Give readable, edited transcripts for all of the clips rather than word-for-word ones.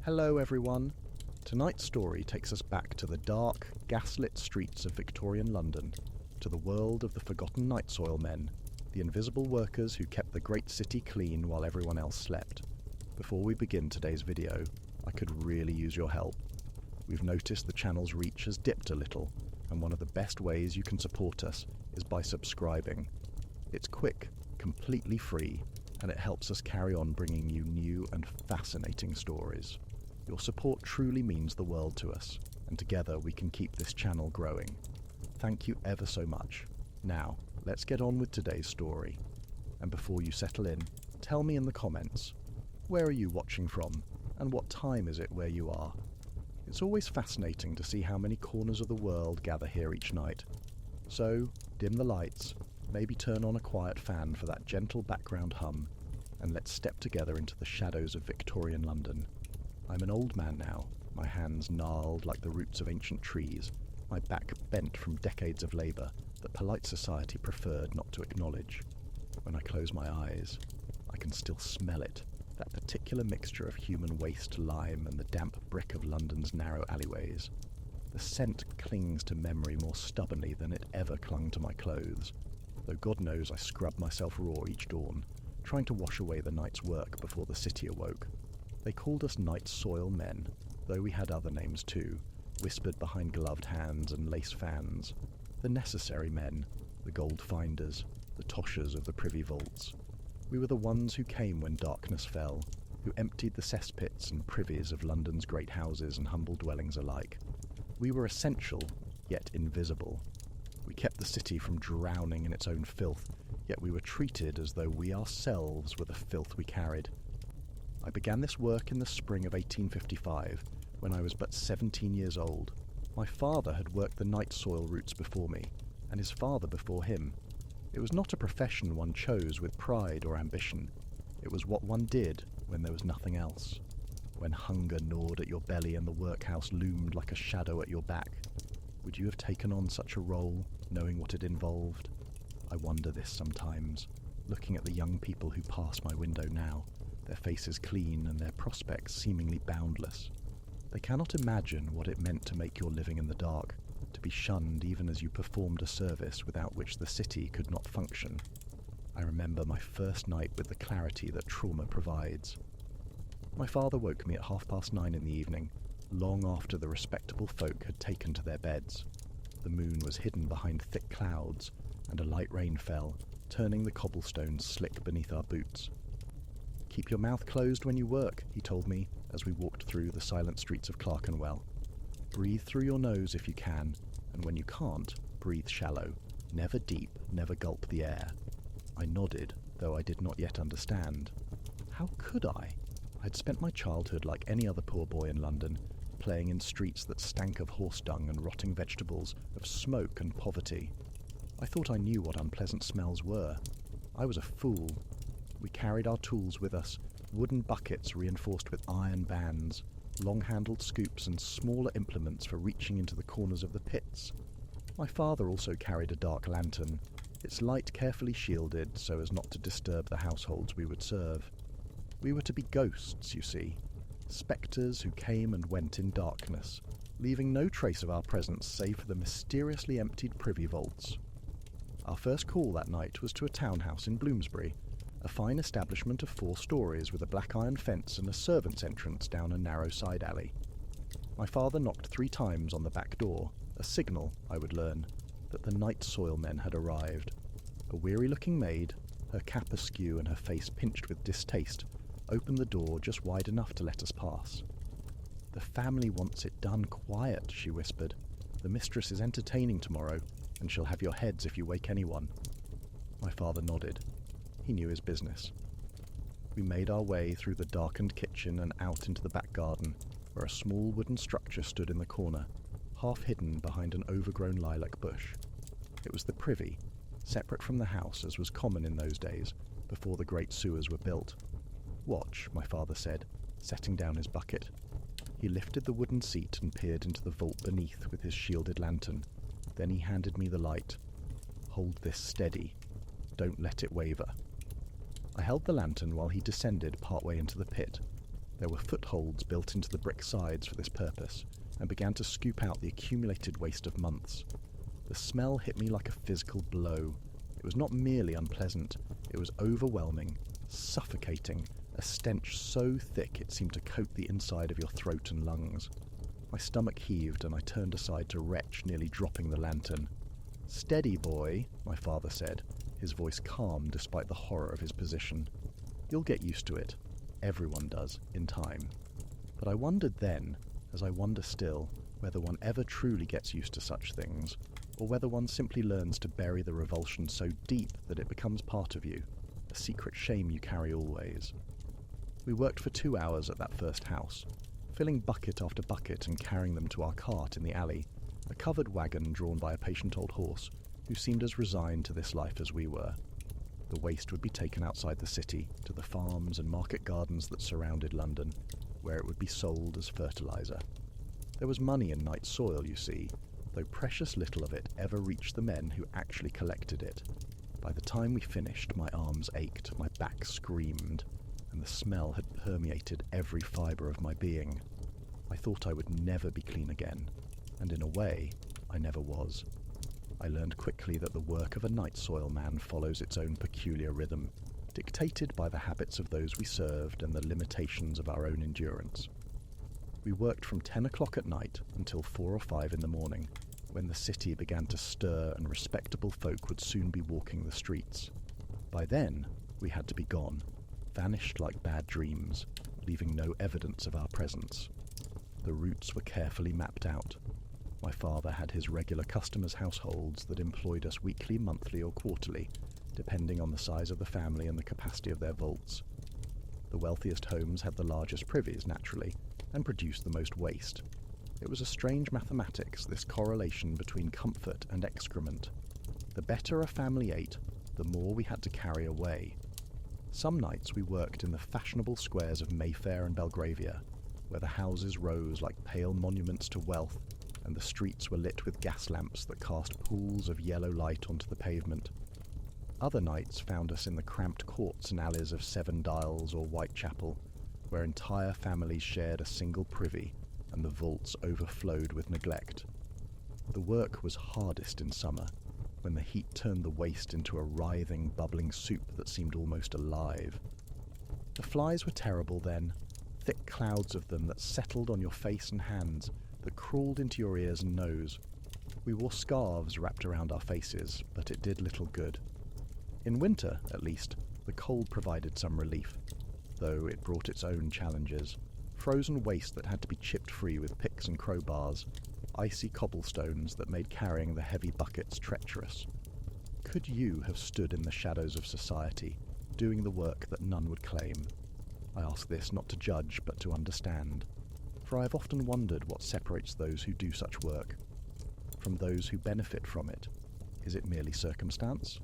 Hello everyone! Tonight's story takes us back to the dark, gaslit streets of Victorian London, to the world of the forgotten night soil men, the invisible workers who kept the great city clean while everyone else slept. Before we begin today's video, I could really use your help. We've noticed the channel's reach has dipped a little, and one of the best ways you can support us is by subscribing. It's quick, completely free, and it helps us carry on bringing you new and fascinating stories. Your support truly means the world to us, and together we can keep this channel growing. Thank you ever so much. Now, let's get on with today's story. And before you settle in, tell me in the comments, where are you watching from, and what time is it where you are? It's always fascinating to see how many corners of the world gather here each night. So, dim the lights, maybe turn on a quiet fan for that gentle background hum, and let's step together into the shadows of Victorian London. I'm an old man now, my hands gnarled like the roots of ancient trees, my back bent from decades of labour that polite society preferred not to acknowledge. When I close my eyes, I can still smell it, that particular mixture of human waste lime and the damp brick of London's narrow alleyways. The scent clings to memory more stubbornly than it ever clung to my clothes, though God knows I scrub myself raw each dawn, trying to wash away the night's work before the city awoke. They called us night soil men, though we had other names too, whispered behind gloved hands and lace fans. The necessary men, the gold finders, the toshers of the privy vaults. We were the ones who came when darkness fell, who emptied the cesspits and privies of London's great houses and humble dwellings alike. We were essential, yet invisible. We kept the city from drowning in its own filth, yet we were treated as though we ourselves were the filth we carried. I began this work in the spring of 1855, when I was but 17 years old. My father had worked the night soil routes before me, and his father before him. It was not a profession one chose with pride or ambition. It was what one did when there was nothing else. When hunger gnawed at your belly and the workhouse loomed like a shadow at your back. Would you have taken on such a role, knowing what it involved? I wonder this sometimes, looking at the young people who pass my window now, their faces clean and their prospects seemingly boundless. They cannot imagine what it meant to make your living in the dark, to be shunned even as you performed a service without which the city could not function. I remember my first night with the clarity that trauma provides. My father woke me at 9:30 in the evening, long after the respectable folk had taken to their beds. The moon was hidden behind thick clouds, and a light rain fell, turning the cobblestones slick beneath our boots. "Keep your mouth closed when you work," he told me as we walked through the silent streets of Clerkenwell. "Breathe through your nose if you can, and when you can't, breathe shallow. Never deep, never gulp the air." I nodded, though I did not yet understand. How could I? I'd spent my childhood like any other poor boy in London, playing in streets that stank of horse dung and rotting vegetables, of smoke and poverty. I thought I knew what unpleasant smells were. I was a fool. We carried our tools with us, wooden buckets reinforced with iron bands, long-handled scoops and smaller implements for reaching into the corners of the pits. My father also carried a dark lantern, its light carefully shielded so as not to disturb the households we would serve. We were to be ghosts, you see, spectres who came and went in darkness, leaving no trace of our presence save for the mysteriously emptied privy vaults. Our first call that night was to a townhouse in Bloomsbury, a fine establishment of 4 stories with a black iron fence and a servant's entrance down a narrow side alley. My father knocked 3 times on the back door, a signal, I would learn, that the night soil men had arrived. A weary-looking maid, her cap askew and her face pinched with distaste, opened the door just wide enough to let us pass. "The family wants it done quiet," she whispered. "The mistress is entertaining tomorrow, and she'll have your heads if you wake anyone." My father nodded. He knew his business. We made our way through the darkened kitchen and out into the back garden, where a small wooden structure stood in the corner, half hidden behind an overgrown lilac bush. It was the privy, separate from the house as was common in those days, before the great sewers were built. "Watch," my father said, setting down his bucket. He lifted the wooden seat and peered into the vault beneath with his shielded lantern. Then he handed me the light. "Hold this steady. Don't let it waver." I held the lantern while he descended partway into the pit. There were footholds built into the brick sides for this purpose, and began to scoop out the accumulated waste of months. The smell hit me like a physical blow. It was not merely unpleasant, it was overwhelming, suffocating, a stench so thick it seemed to coat the inside of your throat and lungs. My stomach heaved and I turned aside to retch, nearly dropping the lantern. "Steady, boy," my father said, his voice calm despite the horror of his position. "You'll get used to it. Everyone does, in time." But I wondered then, as I wonder still, whether one ever truly gets used to such things, or whether one simply learns to bury the revulsion so deep that it becomes part of you, a secret shame you carry always. We worked for 2 hours at that first house, filling bucket after bucket and carrying them to our cart in the alley, a covered wagon drawn by a patient old horse who seemed as resigned to this life as we were. The waste would be taken outside the city, to the farms and market gardens that surrounded London, where it would be sold as fertiliser. There was money in night soil, you see, though precious little of it ever reached the men who actually collected it. By the time we finished, my arms ached, my back screamed, and the smell had permeated every fibre of my being. I thought I would never be clean again, and in a way, I never was. I learned quickly that the work of a night soil man follows its own peculiar rhythm, dictated by the habits of those we served and the limitations of our own endurance. We worked from 10 o'clock at night until 4 or 5 in the morning, when the city began to stir and respectable folk would soon be walking the streets. By then, we had to be gone, vanished like bad dreams, leaving no evidence of our presence. The routes were carefully mapped out. My father had his regular customers' households that employed us weekly, monthly or quarterly, depending on the size of the family and the capacity of their vaults. The wealthiest homes had the largest privies, naturally, and produced the most waste. It was a strange mathematics, this correlation between comfort and excrement. The better a family ate, the more we had to carry away. Some nights we worked in the fashionable squares of Mayfair and Belgravia, where the houses rose like pale monuments to wealth, and the streets were lit with gas lamps that cast pools of yellow light onto the pavement. Other nights found us in the cramped courts and alleys of Seven Dials or Whitechapel, where entire families shared a single privy, and the vaults overflowed with neglect. The work was hardest in summer, when the heat turned the waste into a writhing, bubbling soup that seemed almost alive. The flies were terrible then, thick clouds of them that settled on your face and hands, that crawled into your ears and nose. We wore scarves wrapped around our faces, but it did little good. In winter, at least, the cold provided some relief, though it brought its own challenges. Frozen waste that had to be chipped free with picks and crowbars, icy cobblestones that made carrying the heavy buckets treacherous. Could you have stood in the shadows of society, doing the work that none would claim? I ask this not to judge, but to understand. For I have often wondered what separates those who do such work from those who benefit from it. Is it merely circumstance?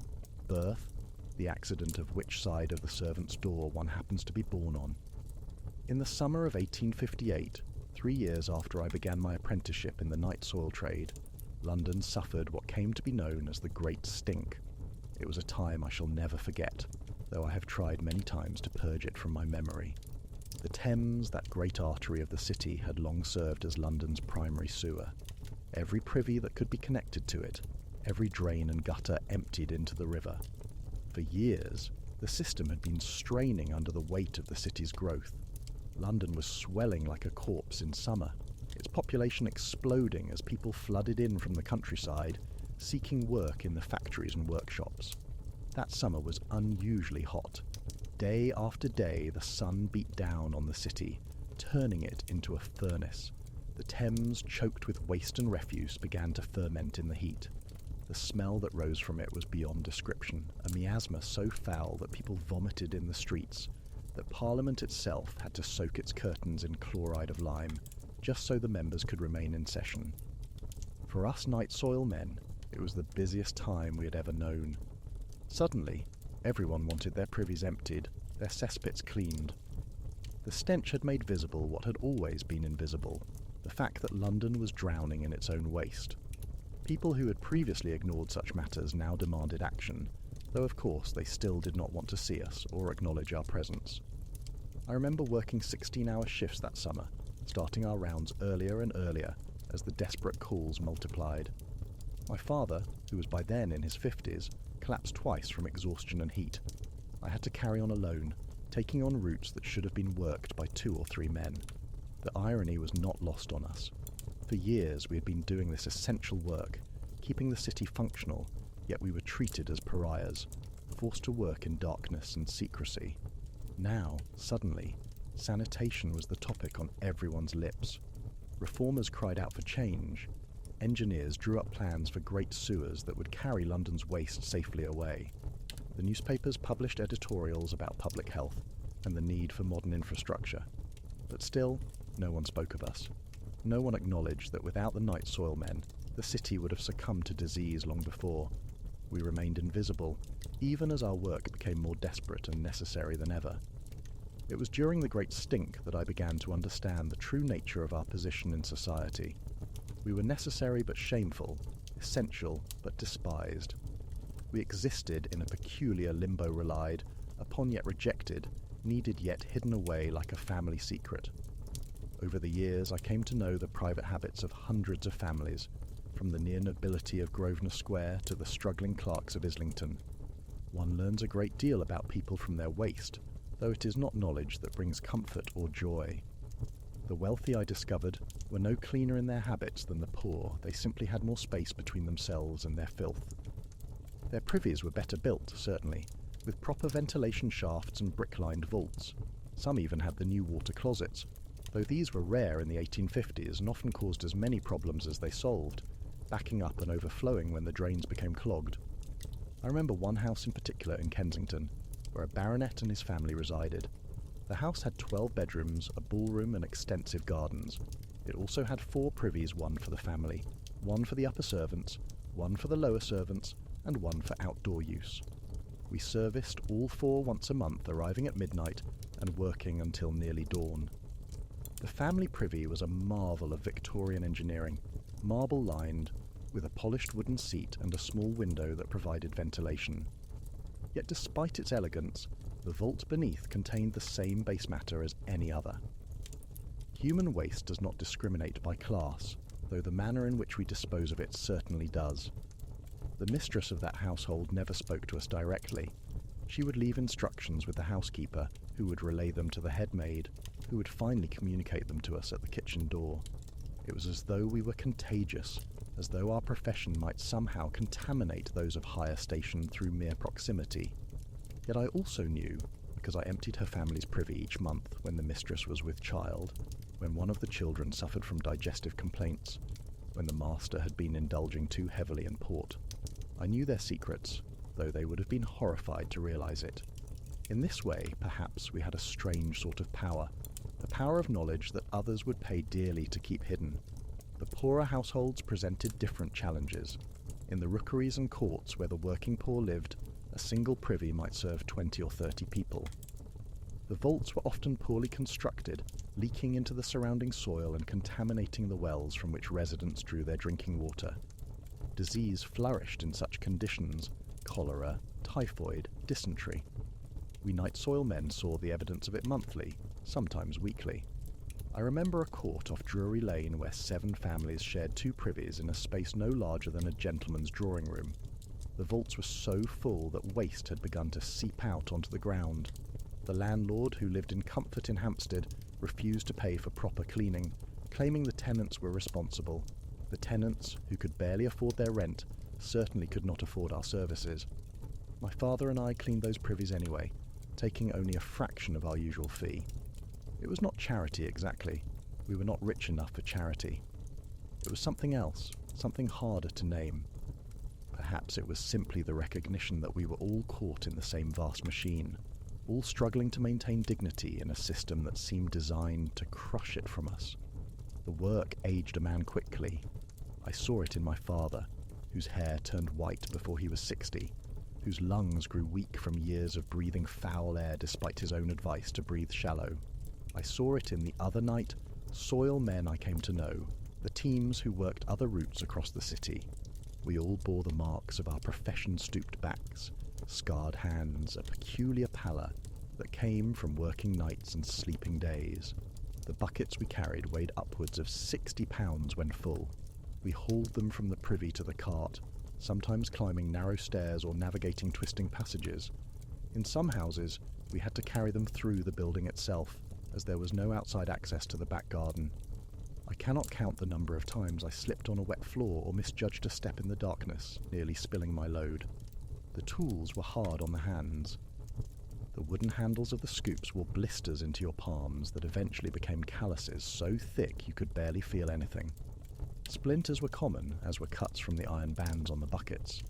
Birth? The accident of which side of the servant's door one happens to be born on? In the summer of 1858, 3 years after I began my apprenticeship in the night soil trade, London suffered what came to be known as the Great Stink. It was a time I shall never forget, though I have tried many times to purge it from my memory. The Thames, that great artery of the city, had long served as London's primary sewer. Every privy that could be connected to it, every drain and gutter emptied into the river. For years, the system had been straining under the weight of the city's growth. London was swelling like a corpse in summer, its population exploding as people flooded in from the countryside, seeking work in the factories and workshops. That summer was unusually hot. Day after day, the sun beat down on the city, turning it into a furnace. The Thames, choked with waste and refuse, began to ferment in the heat. The smell that rose from it was beyond description, a miasma so foul that people vomited in the streets, that Parliament itself had to soak its curtains in chloride of lime, just so the members could remain in session. For us night soil men, it was the busiest time we had ever known. Suddenly, everyone wanted their privies emptied, their cesspits cleaned. The stench had made visible what had always been invisible, the fact that London was drowning in its own waste. People who had previously ignored such matters now demanded action, though of course they still did not want to see us or acknowledge our presence. I remember working 16-hour shifts that summer, starting our rounds earlier and earlier as the desperate calls multiplied. My father, who was by then in his 50s, collapsed twice from exhaustion and heat. I had to carry on alone, taking on routes that should have been worked by 2 or 3 men. The irony was not lost on us. For years we had been doing this essential work, keeping the city functional, yet we were treated as pariahs, forced to work in darkness and secrecy. Now, suddenly, sanitation was the topic on everyone's lips. Reformers cried out for change. Engineers drew up plans for great sewers that would carry London's waste safely away. The newspapers published editorials about public health and the need for modern infrastructure. But still, no one spoke of us. No one acknowledged that without the night soil men, the city would have succumbed to disease long before. We remained invisible, even as our work became more desperate and necessary than ever. It was during the Great Stink that I began to understand the true nature of our position in society. We were necessary but shameful, essential but despised. We existed in a peculiar limbo, relied upon yet rejected, needed yet hidden away like a family secret. Over the years I came to know the private habits of hundreds of families, from the near nobility of Grosvenor Square to the struggling clerks of Islington. One learns a great deal about people from their waste, though it is not knowledge that brings comfort or joy. The wealthy, I discovered, were no cleaner in their habits than the poor. They simply had more space between themselves and their filth. Their privies were better built, certainly, with proper ventilation shafts and brick-lined vaults. Some even had the new water closets, though these were rare in the 1850s and often caused as many problems as they solved, backing up and overflowing when the drains became clogged. I remember one house in particular in Kensington, where a baronet and his family resided. The house had 12 bedrooms, a ballroom and extensive gardens. It also had 4 privies, one for the family, one for the upper servants, one for the lower servants, and one for outdoor use. We serviced all 4 once a month, arriving at midnight and working until nearly dawn. The family privy was a marvel of Victorian engineering, marble-lined, with a polished wooden seat and a small window that provided ventilation. Yet despite its elegance, the vault beneath contained the same base matter as any other. Human waste does not discriminate by class, though the manner in which we dispose of it certainly does. The mistress of that household never spoke to us directly. She would leave instructions with the housekeeper, who would relay them to the head maid, who would finally communicate them to us at the kitchen door. It was as though we were contagious, as though our profession might somehow contaminate those of higher station through mere proximity. Yet I also knew, because I emptied her family's privy each month when the mistress was with child, when one of the children suffered from digestive complaints, when the master had been indulging too heavily in port. I knew their secrets, though they would have been horrified to realize it. In this way, perhaps, we had a strange sort of power, the power of knowledge that others would pay dearly to keep hidden. The poorer households presented different challenges. In the rookeries and courts where the working poor lived, a single privy might serve 20 or 30 people. The vaults were often poorly constructed, leaking into the surrounding soil and contaminating the wells from which residents drew their drinking water. Disease flourished in such conditions: cholera, typhoid, dysentery. We night soil men saw the evidence of it monthly, sometimes weekly. I remember a court off Drury Lane where 7 families shared 2 privies in a space no larger than a gentleman's drawing room. The vaults were so full that waste had begun to seep out onto the ground. The landlord, who lived in comfort in Hampstead, refused to pay for proper cleaning, claiming the tenants were responsible. The tenants, who could barely afford their rent, certainly could not afford our services. My father and I cleaned those privies anyway, taking only a fraction of our usual fee. It was not charity exactly. We were not rich enough for charity. It was something else, something harder to name. Perhaps it was simply the recognition that we were all caught in the same vast machine, all struggling to maintain dignity in a system that seemed designed to crush it from us. The work aged a man quickly. I saw it in my father, whose hair turned white before he was 60, whose lungs grew weak from years of breathing foul air despite his own advice to breathe shallow. I saw it in the other night soil men I came to know, the teams who worked other routes across the city. We all bore the marks of our profession-stooped backs, scarred hands, a peculiar pallor, that came from working nights and sleeping days. The buckets we carried weighed upwards of 60 pounds when full. We hauled them from the privy to the cart, sometimes climbing narrow stairs or navigating twisting passages. In some houses, we had to carry them through the building itself, as there was no outside access to the back garden. I cannot count the number of times I slipped on a wet floor or misjudged a step in the darkness, nearly spilling my load. The tools were hard on the hands. The wooden handles of the scoops wore blisters into your palms that eventually became calluses so thick you could barely feel anything. Splinters were common, as were cuts from the iron bands on the buckets.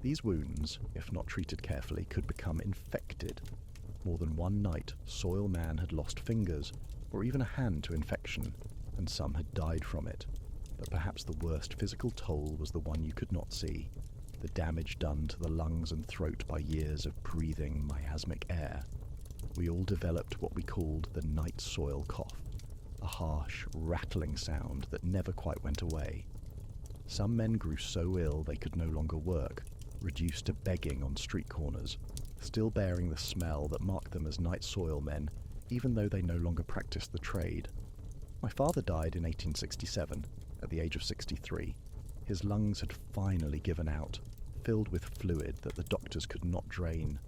These wounds, if not treated carefully, could become infected. More than one night, soil man had lost fingers, or even a hand to infection, and some had died from it. But perhaps the worst physical toll was the one you could not see, the damage done to the lungs and throat by years of breathing miasmic air. We all developed what we called the night soil cough, a harsh, rattling sound that never quite went away. Some men grew so ill they could no longer work, reduced to begging on street corners, still bearing the smell that marked them as night soil men, even though they no longer practiced the trade. My father died in 1867, at the age of 63. His lungs had finally given out, filled with fluid that the doctors could not drain.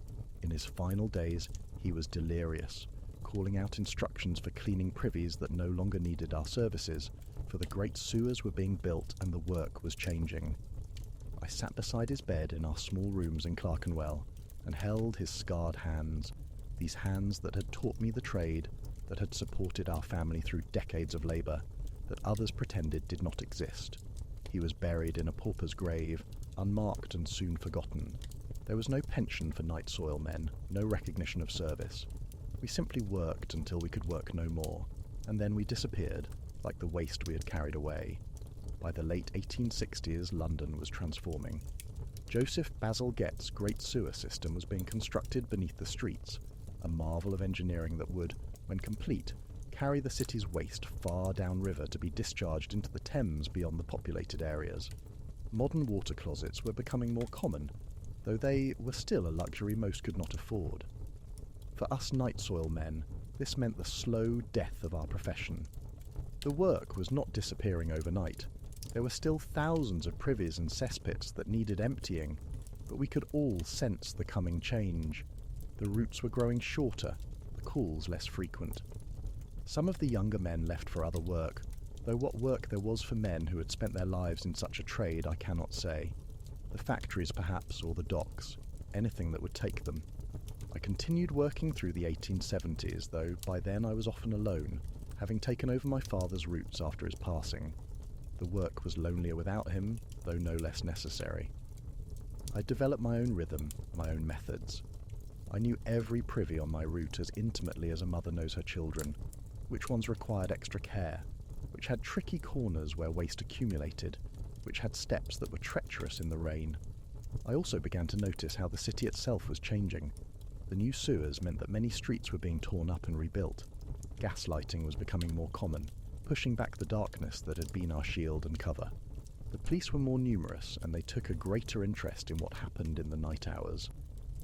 In his final days, he was delirious, calling out instructions for cleaning privies that no longer needed our services, for the great sewers were being built and the work was changing. I sat beside his bed in our small rooms in Clerkenwell and held his scarred hands, these hands that had taught me the trade, that had supported our family through decades of labour, that others pretended did not exist. He was buried in a pauper's grave, unmarked and soon forgotten. There was no pension for night soil men, no recognition of service. We simply worked until we could work no more, and then we disappeared, like the waste we had carried away. By the late 1860s, London was transforming. Joseph Basil Gett's great sewer system was being constructed beneath the streets, a marvel of engineering that would, when complete, carry the city's waste far downriver to be discharged into the Thames beyond the populated areas. Modern water closets were becoming more common, though they were still a luxury most could not afford. For us night soil men, this meant the slow death of our profession. The work was not disappearing overnight. There were still thousands of privies and cesspits that needed emptying, but we could all sense the coming change. The routes were growing shorter, the calls less frequent. Some of the younger men left for other work, though what work there was for men who had spent their lives in such a trade I cannot say. The factories perhaps, or the docks, anything that would take them. I continued working through the 1870s, though by then I was often alone, having taken over my father's roots after his passing. The work was lonelier without him, though no less necessary. I developed my own rhythm, my own methods. I knew every privy on my route as intimately as a mother knows her children, which ones required extra care, which had tricky corners where waste accumulated, which had steps that were treacherous in the rain. I also began to notice how the city itself was changing. The new sewers meant that many streets were being torn up and rebuilt. Gas lighting was becoming more common, pushing back the darkness that had been our shield and cover. The police were more numerous, and they took a greater interest in what happened in the night hours.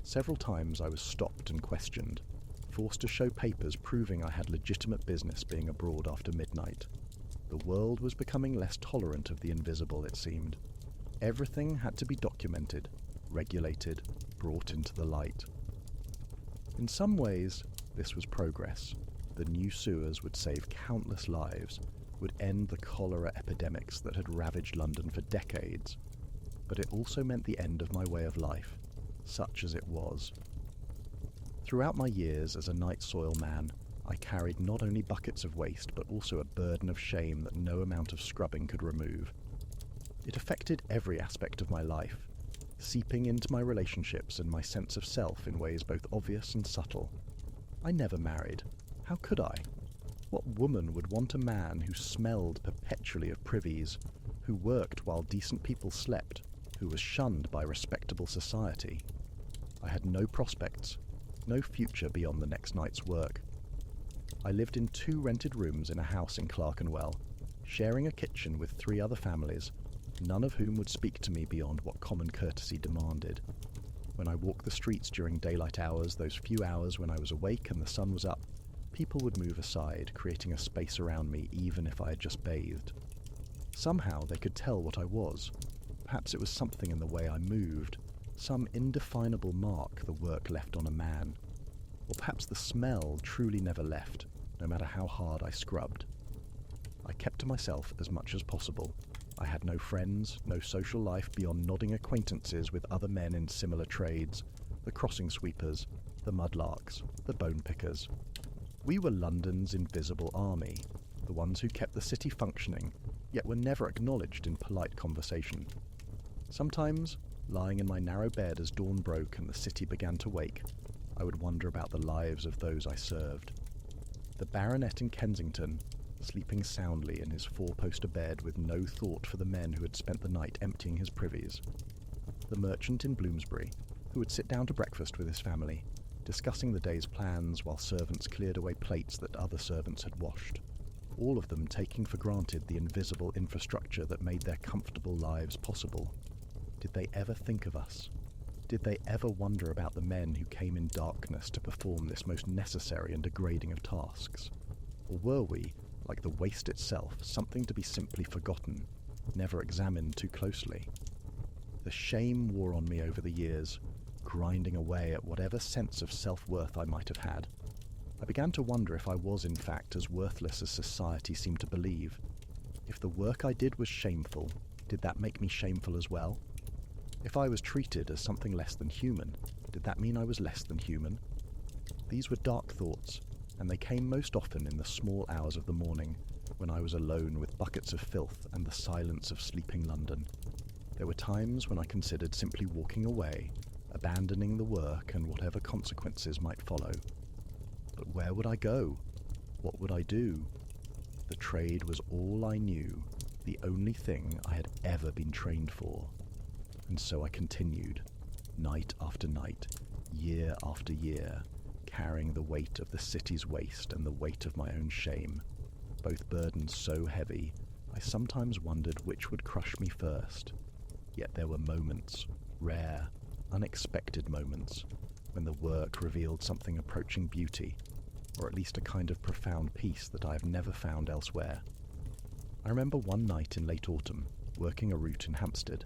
Several times I was stopped and questioned, forced to show papers proving I had legitimate business being abroad after midnight. The world was becoming less tolerant of the invisible, it seemed. Everything had to be documented, regulated, brought into the light. In some ways, this was progress. The new sewers would save countless lives, would end the cholera epidemics that had ravaged London for decades. But it also meant the end of my way of life, such as it was. Throughout my years as a night soil man, I carried not only buckets of waste, but also a burden of shame that no amount of scrubbing could remove. It affected every aspect of my life, seeping into my relationships and my sense of self in ways both obvious and subtle. I never married. How could I? What woman would want a man who smelled perpetually of privies, who worked while decent people slept, who was shunned by respectable society? I had no prospects, no future beyond the next night's work. I lived in 2 rented rooms in a house in Clerkenwell, sharing a kitchen with 3 other families, none of whom would speak to me beyond what common courtesy demanded. When I walked the streets during daylight hours, those few hours when I was awake and the sun was up, people would move aside, creating a space around me even if I had just bathed. Somehow they could tell what I was. Perhaps it was something in the way I moved, some indefinable mark the work left on a man. Or perhaps the smell truly never left, no matter how hard I scrubbed. I kept to myself as much as possible. I had no friends, no social life beyond nodding acquaintances with other men in similar trades, the crossing sweepers, the mudlarks, the bone pickers. We were London's invisible army, the ones who kept the city functioning, yet were never acknowledged in polite conversation. Sometimes, lying in my narrow bed as dawn broke and the city began to wake, I would wonder about the lives of those I served. The baronet in Kensington, sleeping soundly in his four-poster bed with no thought for the men who had spent the night emptying his privies. The merchant in Bloomsbury, who would sit down to breakfast with his family, discussing the day's plans while servants cleared away plates that other servants had washed, all of them taking for granted the invisible infrastructure that made their comfortable lives possible. Did they ever think of us? Did they ever wonder about the men who came in darkness to perform this most necessary and degrading of tasks? Or were we, like the waste itself, something to be simply forgotten, never examined too closely? The shame wore on me over the years, grinding away at whatever sense of self-worth I might have had. I began to wonder if I was in fact as worthless as society seemed to believe. If the work I did was shameful, did that make me shameful as well? If I was treated as something less than human, did that mean I was less than human? These were dark thoughts, and they came most often in the small hours of the morning, when I was alone with buckets of filth and the silence of sleeping London. There were times when I considered simply walking away, abandoning the work and whatever consequences might follow. But where would I go? What would I do? The trade was all I knew, the only thing I had ever been trained for. And so I continued, night after night, year after year, carrying the weight of the city's waste and the weight of my own shame, both burdens so heavy I sometimes wondered which would crush me first. Yet there were moments, rare, unexpected moments, when the work revealed something approaching beauty, or at least a kind of profound peace that I have never found elsewhere. I remember one night in late autumn, working a route in Hampstead.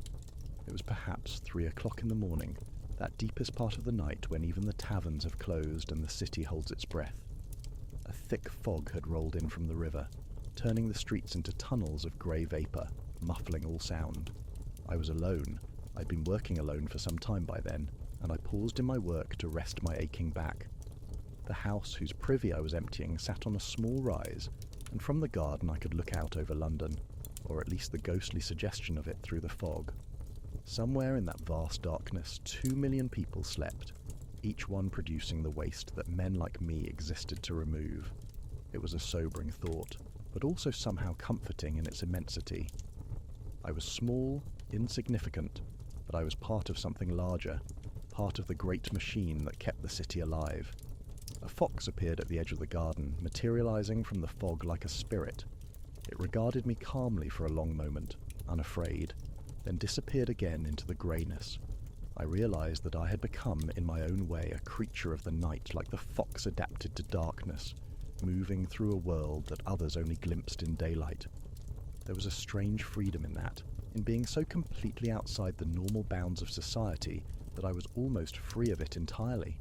It was perhaps 3 o'clock in the morning, that deepest part of the night when even the taverns have closed and the city holds its breath. A thick fog had rolled in from the river, turning the streets into tunnels of grey vapour, muffling all sound. I was alone. I'd been working alone for some time by then, and I paused in my work to rest my aching back. The house whose privy I was emptying sat on a small rise, and from the garden I could look out over London, or at least the ghostly suggestion of it through the fog. Somewhere in that vast darkness, 2 million people slept, each one producing the waste that men like me existed to remove. It was a sobering thought, but also somehow comforting in its immensity. I was small, insignificant, but I was part of something larger, part of the great machine that kept the city alive. A fox appeared at the edge of the garden, materializing from the fog like a spirit. It regarded me calmly for a long moment, unafraid, then disappeared again into the greyness. I realized that I had become, in my own way, a creature of the night, like the fox adapted to darkness, moving through a world that others only glimpsed in daylight. There was a strange freedom in that, in being so completely outside the normal bounds of society that I was almost free of it entirely.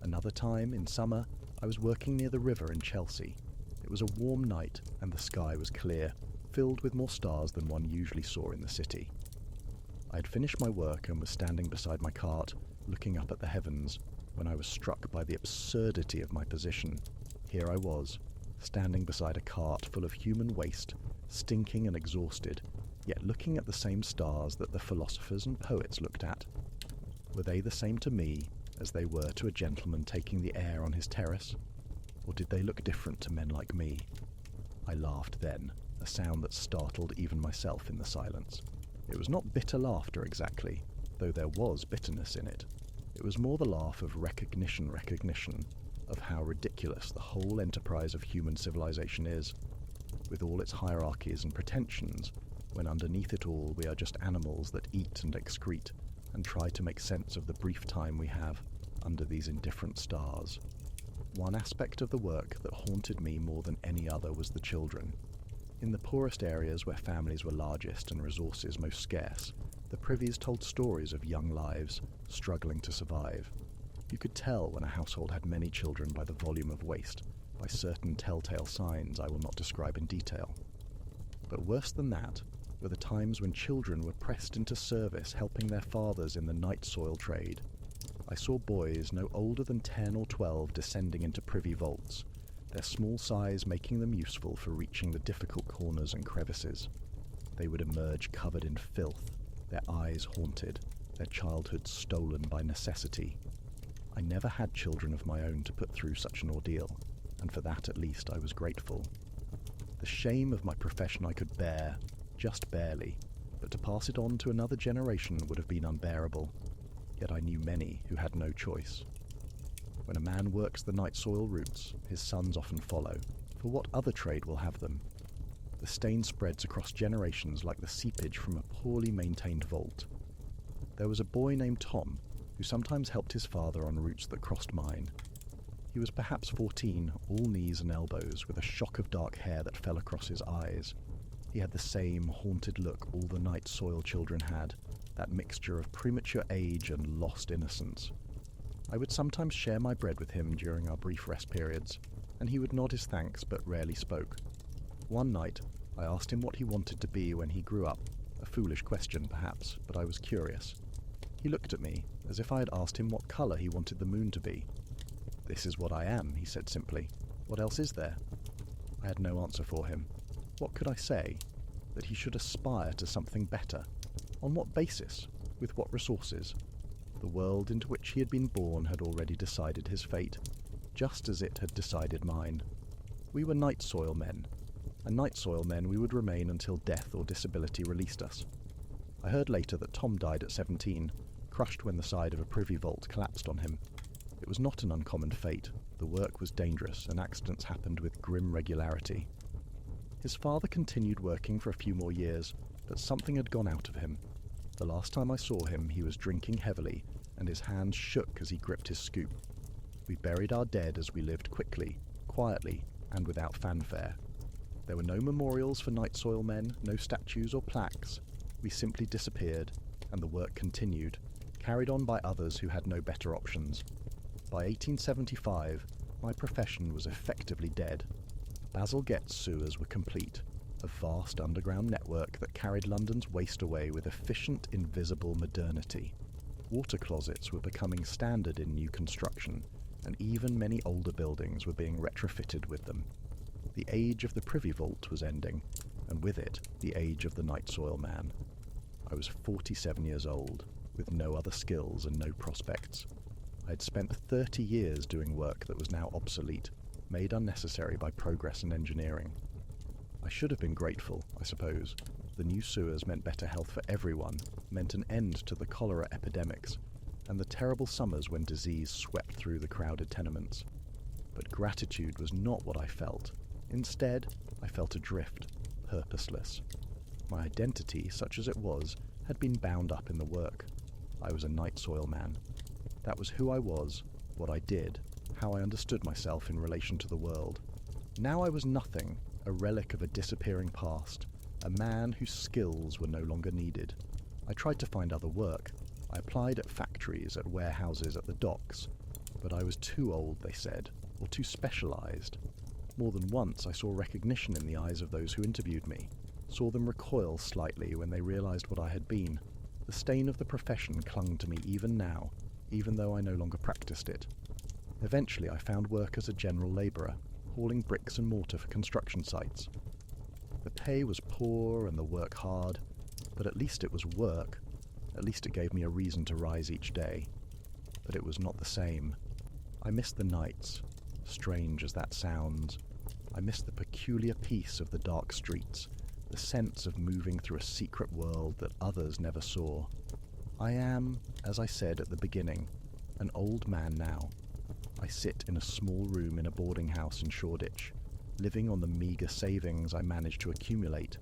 Another time, in summer, I was working near the river in Chelsea. It was a warm night, and the sky was clear, filled with more stars than one usually saw in the city. I had finished my work and was standing beside my cart, looking up at the heavens, when I was struck by the absurdity of my position. Here I was, standing beside a cart full of human waste, stinking and exhausted, yet looking at the same stars that the philosophers and poets looked at. Were they the same to me as they were to a gentleman taking the air on his terrace? Or did they look different to men like me? I laughed then, a sound that startled even myself in the silence. It was not bitter laughter exactly, though there was bitterness in it. It was more the laugh of recognition, of how ridiculous the whole enterprise of human civilization is, with all its hierarchies and pretensions, when underneath it all we are just animals that eat and excrete, and try to make sense of the brief time we have under these indifferent stars. One aspect of the work that haunted me more than any other was the children. In the poorest areas where families were largest and resources most scarce, the privies told stories of young lives struggling to survive. You could tell when a household had many children by the volume of waste, by certain telltale signs I will not describe in detail. But worse than that were the times when children were pressed into service helping their fathers in the night soil trade. I saw boys no older than 10 or 12 descending into privy vaults, their small size making them useful for reaching the difficult corners and crevices. They would emerge covered in filth, their eyes haunted, their childhood stolen by necessity. I never had children of my own to put through such an ordeal, and for that at least I was grateful. The shame of my profession I could bear, just barely, but to pass it on to another generation would have been unbearable. Yet I knew many who had no choice. When a man works the night soil routes, his sons often follow, for what other trade will have them? The stain spreads across generations like the seepage from a poorly maintained vault. There was a boy named Tom who sometimes helped his father on routes that crossed mine. He was perhaps 14, all knees and elbows, with a shock of dark hair that fell across his eyes. He had the same haunted look all the night soil children had, that mixture of premature age and lost innocence. I would sometimes share my bread with him during our brief rest periods, and he would nod his thanks but rarely spoke. One night, I asked him what he wanted to be when he grew up, a foolish question perhaps, but I was curious. He looked at me, as if I had asked him what colour he wanted the moon to be. "This is what I am," he said simply. "What else is there?" I had no answer for him. What could I say? That he should aspire to something better? On what basis? With what resources? The world into which he had been born had already decided his fate, just as it had decided mine. We were night soil men, and night soil men we would remain until death or disability released us. I heard later that Tom died at 17, crushed when the side of a privy vault collapsed on him. It was not an uncommon fate. The work was dangerous, and accidents happened with grim regularity. His father continued working for a few more years, but something had gone out of him. The last time I saw him, he was drinking heavily, and his hands shook as he gripped his scoop. We buried our dead as we lived quickly, quietly, and without fanfare. There were no memorials for night soil men, no statues or plaques. We simply disappeared, and the work continued, carried on by others who had no better options. By 1875, my profession was effectively dead. Bazalgette's sewers were complete, a vast underground network that carried London's waste away with efficient, invisible modernity. Water closets were becoming standard in new construction, and even many older buildings were being retrofitted with them. The age of the privy vault was ending, and with it, the age of the night soil man. I was 47 years old, with no other skills and no prospects. I had spent 30 years doing work that was now obsolete, made unnecessary by progress and engineering. I should have been grateful, I suppose. The new sewers meant better health for everyone, meant an end to the cholera epidemics, and the terrible summers when disease swept through the crowded tenements. But gratitude was not what I felt. Instead, I felt adrift, purposeless. My identity, such as it was, had been bound up in the work. I was a night soil man. That was who I was, what I did, how I understood myself in relation to the world. Now I was nothing, a relic of a disappearing past, a man whose skills were no longer needed. I tried to find other work. I applied at factories, at warehouses, at the docks, but I was too old, they said, or too specialised. More than once I saw recognition in the eyes of those who interviewed me, saw them recoil slightly when they realised what I had been. The stain of the profession clung to me even now, even though I no longer practised it. Eventually I found work as a general labourer, hauling bricks and mortar for construction sites. The pay was poor and the work hard, but at least it was work. At least it gave me a reason to rise each day. But it was not the same. I missed the nights, strange as that sounds. I missed the peculiar peace of the dark streets, the sense of moving through a secret world that others never saw. I am, as I said at the beginning, an old man now. I sit in a small room in a boarding house in Shoreditch, living on the meagre savings I managed to accumulate,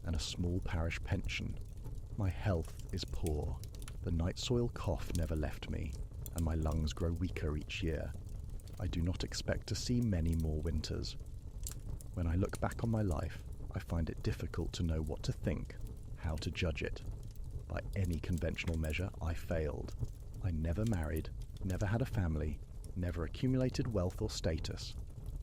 and a small parish pension. My health is poor. The night soil cough never left me, and my lungs grow weaker each year. I do not expect to see many more winters. When I look back on my life, I find it difficult to know what to think, how to judge it. By any conventional measure, I failed. I never married, never had a family, never accumulated wealth or status.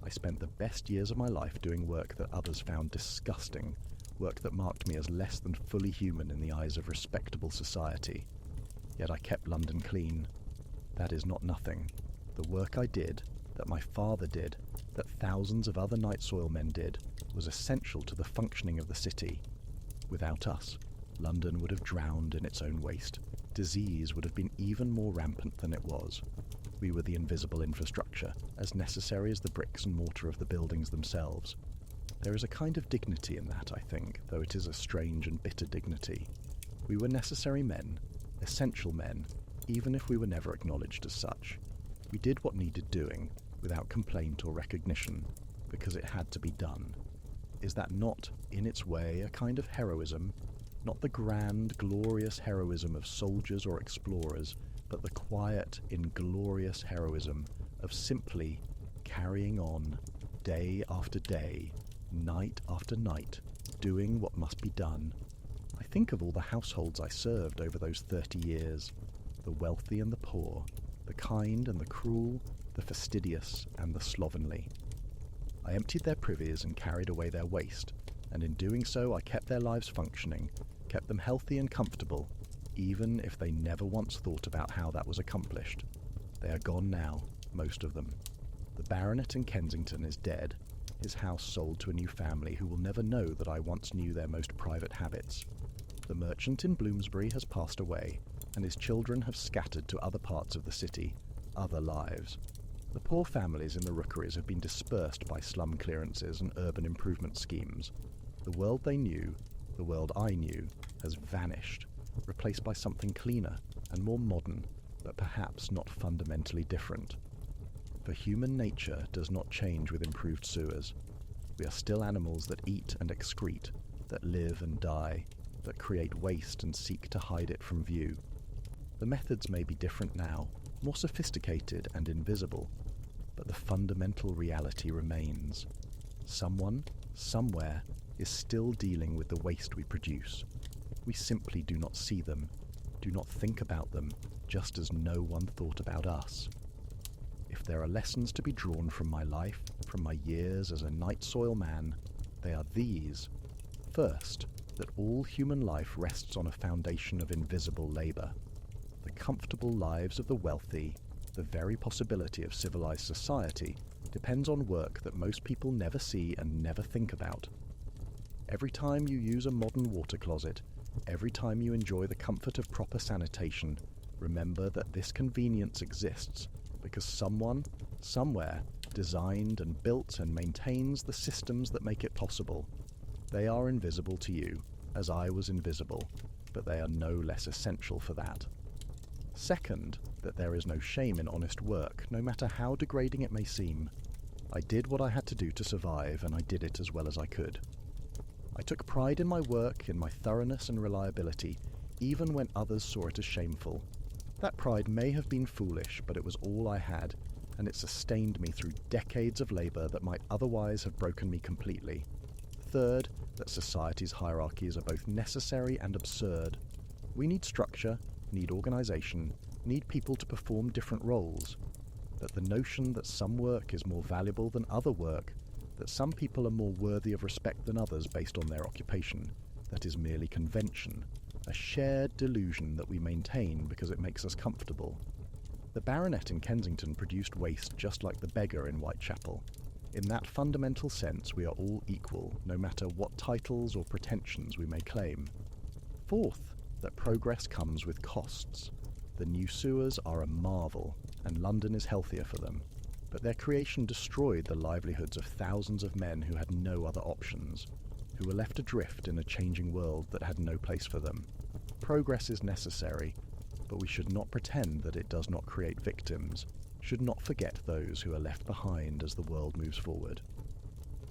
I spent the best years of my life doing work that others found disgusting, work that marked me as less than fully human in the eyes of respectable society. Yet I kept London clean. That is not nothing. The work I did, that my father did, that thousands of other night soil men did, was essential to the functioning of the city. Without us, London would have drowned in its own waste. Disease would have been even more rampant than it was. We were the invisible infrastructure, as necessary as the bricks and mortar of the buildings themselves. There is a kind of dignity in that, I think, though it is a strange and bitter dignity. We were necessary men, essential men, even if we were never acknowledged as such. We did what needed doing, without complaint or recognition, because it had to be done. Is that not, in its way, a kind of heroism? Not the grand, glorious heroism of soldiers or explorers, but the quiet, inglorious heroism of simply carrying on, day after day, night after night, doing what must be done. I think of all the households I served over those 30 years, the wealthy and the poor, the kind and the cruel, the fastidious and the slovenly. I emptied their privies and carried away their waste, and in doing so I kept their lives functioning, kept them healthy and comfortable, even if they never once thought about how that was accomplished. They are gone now, most of them. The baronet in Kensington is dead, his house sold to a new family who will never know that I once knew their most private habits. The merchant in Bloomsbury has passed away, and his children have scattered to other parts of the city, other lives. The poor families in the rookeries have been dispersed by slum clearances and urban improvement schemes. The world they knew, the world I knew, has vanished, replaced by something cleaner and more modern, but perhaps not fundamentally different. For human nature does not change with improved sewers. We are still animals that eat and excrete, that live and die, that create waste and seek to hide it from view. The methods may be different now, more sophisticated and invisible, but the fundamental reality remains. Someone, somewhere, is still dealing with the waste we produce. We simply do not see them, do not think about them, just as no one thought about us. If there are lessons to be drawn from my life, from my years as a night soil man, they are these. First, that all human life rests on a foundation of invisible labour. The comfortable lives of the wealthy, the very possibility of civilized society, depends on work that most people never see and never think about. Every time you use a modern water closet, every time you enjoy the comfort of proper sanitation, remember that this convenience exists because someone, somewhere, designed and built and maintains the systems that make it possible. They are invisible to you, as I was invisible, but they are no less essential for that. Second, that there is no shame in honest work, no matter how degrading it may seem. I did what I had to do to survive, and I did it as well as I could. I took pride in my work, in my thoroughness and reliability, even when others saw it as shameful. That pride may have been foolish, but it was all I had, and it sustained me through decades of labour that might otherwise have broken me completely. Third, that society's hierarchies are both necessary and absurd. We need structure, need organisation, need people to perform different roles. That the notion that some work is more valuable than other work, that some people are more worthy of respect than others based on their occupation, that is merely convention, a shared delusion that we maintain because it makes us comfortable. The baronet in Kensington produced waste just like the beggar in Whitechapel. In that fundamental sense, we are all equal, no matter what titles or pretensions we may claim. Fourth, that progress comes with costs. The new sewers are a marvel, and London is healthier for them. But their creation destroyed the livelihoods of thousands of men who had no other options, who were left adrift in a changing world that had no place for them. Progress is necessary, but we should not pretend that it does not create victims, should not forget those who are left behind as the world moves forward.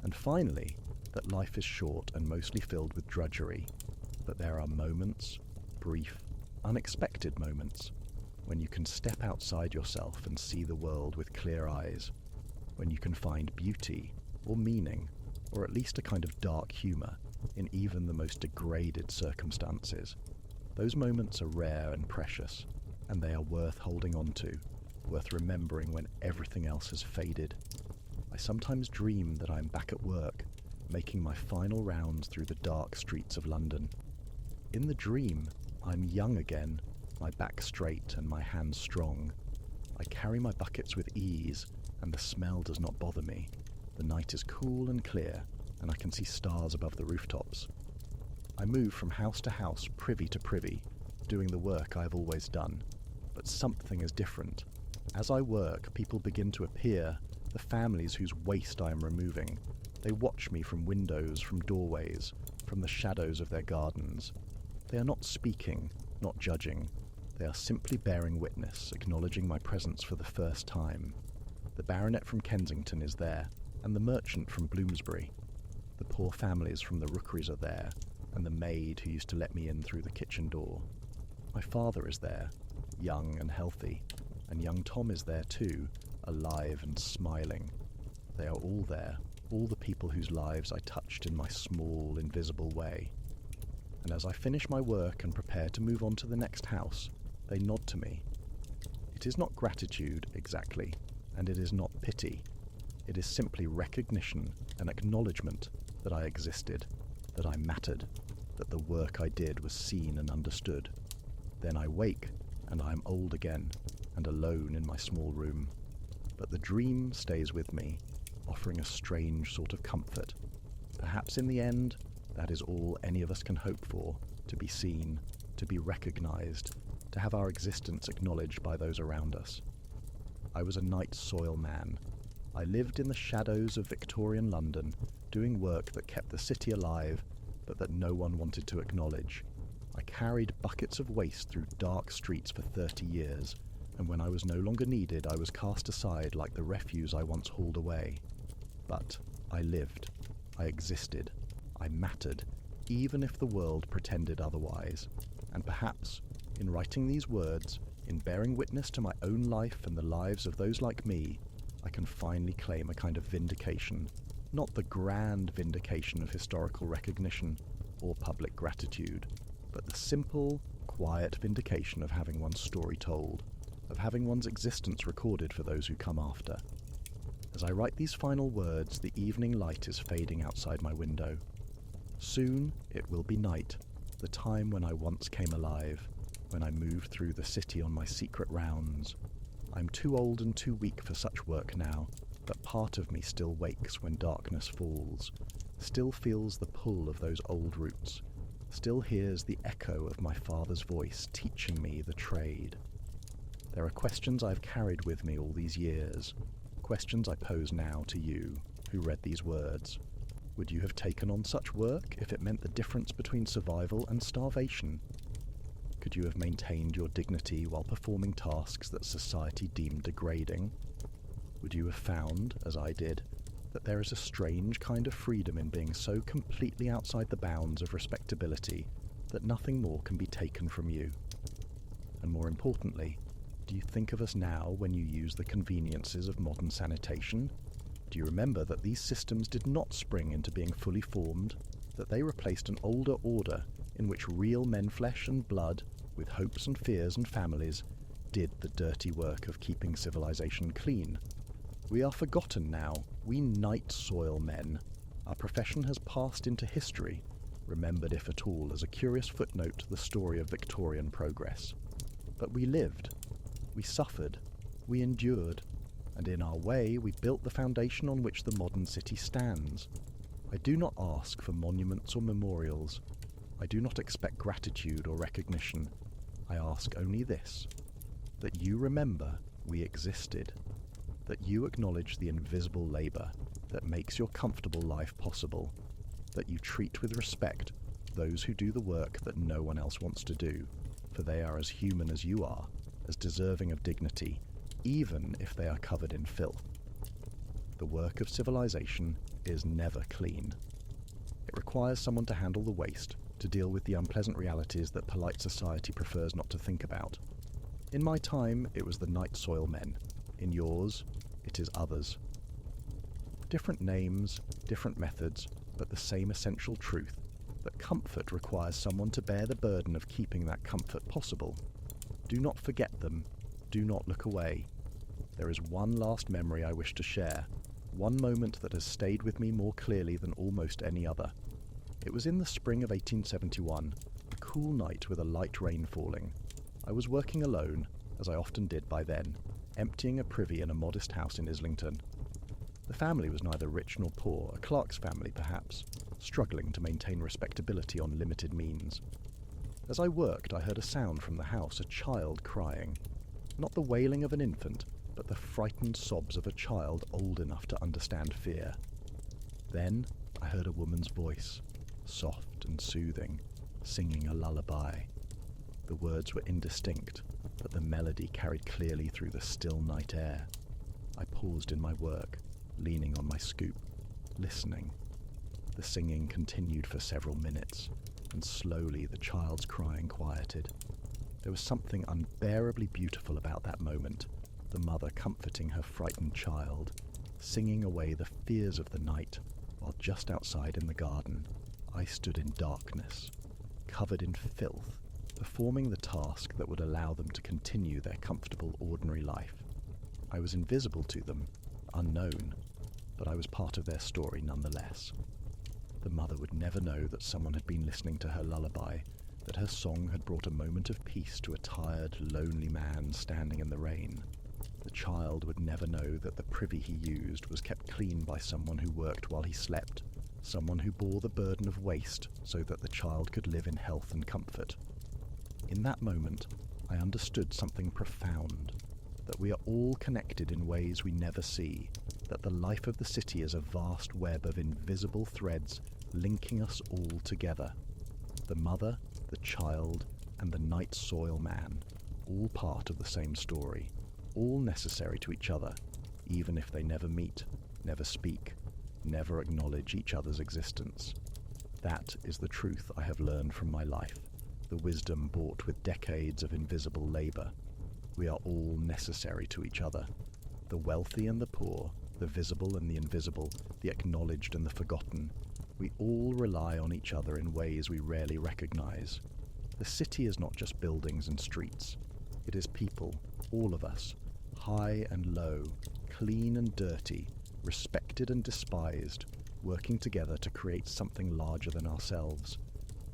And finally, that life is short and mostly filled with drudgery, but there are moments, brief, unexpected moments, when you can step outside yourself and see the world with clear eyes, when you can find beauty or meaning, or at least a kind of dark humour in even the most degraded circumstances. Those moments are rare and precious, and they are worth holding on to, worth remembering when everything else has faded. I sometimes dream that I am back at work, making my final rounds through the dark streets of London. In the dream, I'm young again, my back straight and my hands strong. I carry my buckets with ease, and the smell does not bother me. The night is cool and clear, and I can see stars above the rooftops. I move from house to house, privy to privy, doing the work I have always done. But something is different. As I work, people begin to appear, the families whose waste I am removing. They watch me from windows, from doorways, from the shadows of their gardens. They are not speaking, not judging. They are simply bearing witness, acknowledging my presence for the first time. The baronet from Kensington is there, and the merchant from Bloomsbury. The poor families from the Rookeries are there, and the maid who used to let me in through the kitchen door. My father is there, young and healthy, and young Tom is there too, alive and smiling. They are all there, all the people whose lives I touched in my small, invisible way. And as I finish my work and prepare to move on to the next house, they nod to me. It is not gratitude, exactly, and it is not pity. It is simply recognition and acknowledgement that I existed, that I mattered, that the work I did was seen and understood. Then I wake, and I am old again, and alone in my small room. But the dream stays with me, offering a strange sort of comfort. Perhaps in the end, that is all any of us can hope for, to be seen, to be recognised, to have our existence acknowledged by those around us. I was a night soil man. I lived in the shadows of Victorian London, doing work that kept the city alive, but that no one wanted to acknowledge. I carried buckets of waste through dark streets for 30 years, and when I was no longer needed, I was cast aside like the refuse I once hauled away. But I lived. I existed. I mattered, even if the world pretended otherwise. And perhaps, in writing these words, in bearing witness to my own life and the lives of those like me, I can finally claim a kind of vindication, not the grand vindication of historical recognition or public gratitude, but the simple, quiet vindication of having one's story told, of having one's existence recorded for those who come after. As I write these final words, the evening light is fading outside my window. Soon it will be night, the time when I once came alive, when I moved through the city on my secret rounds. I'm too old and too weak for such work now, but part of me still wakes when darkness falls, still feels the pull of those old roots, still hears the echo of my father's voice teaching me the trade. There are questions I've carried with me all these years, questions I pose now to you, who read these words. Would you have taken on such work if it meant the difference between survival and starvation? Could you have maintained your dignity while performing tasks that society deemed degrading? Would you have found, as I did, that there is a strange kind of freedom in being so completely outside the bounds of respectability that nothing more can be taken from you? And more importantly, do you think of us now when you use the conveniences of modern sanitation? Do you remember that these systems did not spring into being fully formed, that they replaced an older order in which real men, flesh and blood, with hopes and fears and families, did the dirty work of keeping civilization clean? We are forgotten now, we night soil men. Our profession has passed into history, remembered if at all as a curious footnote to the story of Victorian progress. But we lived, we suffered, we endured, and in our way we built the foundation on which the modern city stands. I do not ask for monuments or memorials. I do not expect gratitude or recognition. I ask only this, that you remember we existed, that you acknowledge the invisible labour that makes your comfortable life possible, that you treat with respect those who do the work that no one else wants to do, for they are as human as you are, as deserving of dignity, even if they are covered in filth. The work of civilization is never clean. It requires someone to handle the waste, to deal with the unpleasant realities that polite society prefers not to think about. In my time, it was the night soil men. In yours, it is others. Different names, different methods, but the same essential truth, that comfort requires someone to bear the burden of keeping that comfort possible. Do not forget them. Do not look away. There is one last memory I wish to share, one moment that has stayed with me more clearly than almost any other. It was in the spring of 1871, a cool night with a light rain falling. I was working alone, as I often did by then, emptying a privy in a modest house in Islington. The family was neither rich nor poor, a clerk's family perhaps, struggling to maintain respectability on limited means. As I worked, I heard a sound from the house, a child crying. Not the wailing of an infant, but the frightened sobs of a child old enough to understand fear. Then I heard a woman's voice, soft and soothing, singing a lullaby. The words were indistinct, but the melody carried clearly through the still night air. I paused in my work, leaning on my scoop, listening. The singing continued for several minutes, and slowly the child's crying quieted. There was something unbearably beautiful about that moment, the mother comforting her frightened child, singing away the fears of the night, while just outside in the garden, I stood in darkness, covered in filth, performing the task that would allow them to continue their comfortable ordinary life. I was invisible to them, unknown, but I was part of their story nonetheless. The mother would never know that someone had been listening to her lullaby, that her song had brought a moment of peace to a tired, lonely man standing in the rain. The child would never know that the privy he used was kept clean by someone who worked while he slept, someone who bore the burden of waste so that the child could live in health and comfort. In that moment, I understood something profound, that we are all connected in ways we never see, that the life of the city is a vast web of invisible threads linking us all together. The mother, the child, and the night soil man, all part of the same story, all necessary to each other, even if they never meet, never speak, never acknowledge each other's existence. That is the truth I have learned from my life, the wisdom bought with decades of invisible labour. We are all necessary to each other, the wealthy and the poor, the visible and the invisible, the acknowledged and the forgotten. We all rely on each other in ways we rarely recognise. The city is not just buildings and streets. It is people, all of us, high and low, clean and dirty, respected and despised, working together to create something larger than ourselves.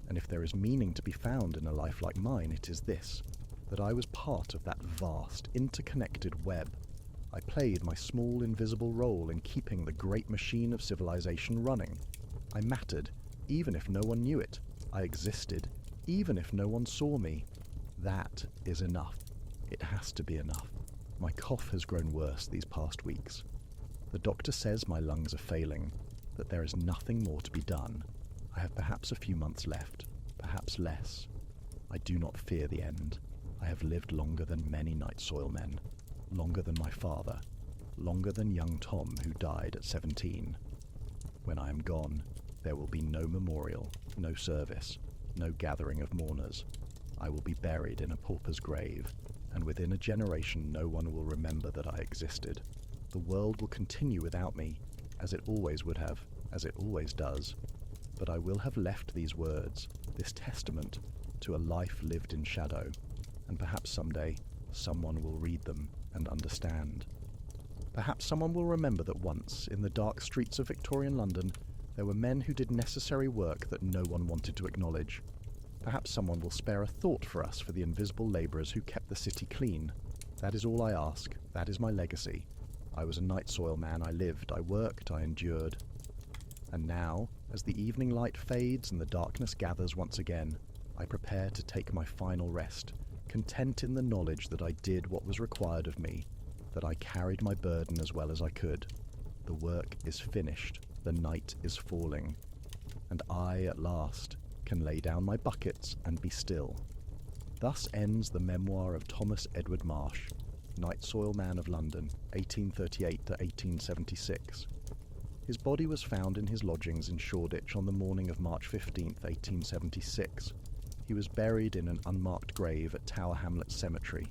And if there is meaning to be found in a life like mine, it is this, that I was part of that vast, interconnected web. I played my small, invisible role in keeping the great machine of civilization running. I mattered, even if no one knew it. I existed, even if no one saw me. That is enough. It has to be enough. My cough has grown worse these past weeks. The doctor says my lungs are failing, that there is nothing more to be done. I have perhaps a few months left, perhaps less. I do not fear the end. I have lived longer than many night soil men, longer than my father, longer than young Tom, who died at 17. When I am gone, there will be no memorial, no service, no gathering of mourners. I will be buried in a pauper's grave, and within a generation no one will remember that I existed. The world will continue without me, as it always would have, as it always does. But I will have left these words, this testament, to a life lived in shadow, and perhaps someday someone will read them and understand. Perhaps someone will remember that once, in the dark streets of Victorian London, there were men who did necessary work that no one wanted to acknowledge. Perhaps someone will spare a thought for us for the invisible labourers who kept the city clean. That is all I ask. That is my legacy. I was a night soil man. I lived, I worked, I endured. And now, as the evening light fades and the darkness gathers once again, I prepare to take my final rest, content in the knowledge that I did what was required of me, that I carried my burden as well as I could. The work is finished, the night is falling, and I, at last, can lay down my buckets and be still. Thus ends the memoir of Thomas Edward Marsh, Night Soil Man of London, 1838 to 1876. His body was found in his lodgings in Shoreditch on the morning of March 15, 1876. He was buried in an unmarked grave at Tower Hamlets Cemetery.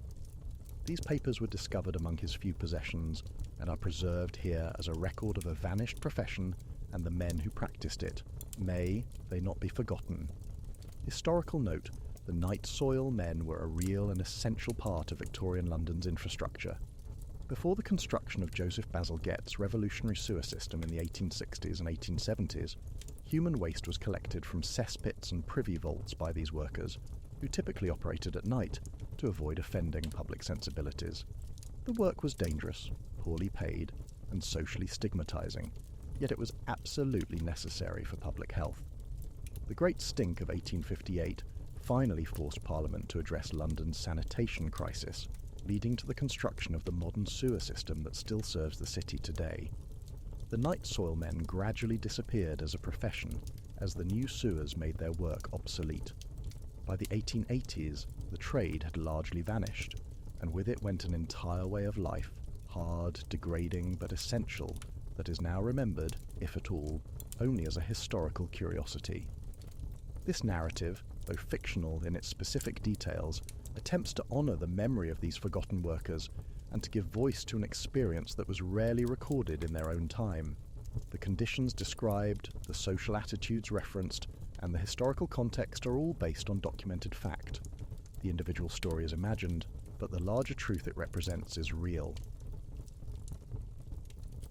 These papers were discovered among his few possessions and are preserved here as a record of a vanished profession and the men who practiced it. May they not be forgotten. Historical note: the night soil men were a real and essential part of Victorian London's infrastructure. Before the construction of Joseph Bazalgette's revolutionary sewer system in the 1860s and 1870s, human waste was collected from cesspits and privy vaults by these workers, who typically operated at night to avoid offending public sensibilities. The work was dangerous, poorly paid, and socially stigmatising, yet it was absolutely necessary for public health. The Great Stink of 1858 finally forced Parliament to address London's sanitation crisis, leading to the construction of the modern sewer system that still serves the city today. The night soil men gradually disappeared as a profession as the new sewers made their work obsolete. By the 1880s, the trade had largely vanished, and with it went an entire way of life, hard, degrading, but essential, that is now remembered, if at all, only as a historical curiosity. This narrative, though fictional in its specific details, attempts to honour the memory of these forgotten workers and to give voice to an experience that was rarely recorded in their own time. The conditions described, the social attitudes referenced, and the historical context are all based on documented fact. The individual story is imagined, but the larger truth it represents is real.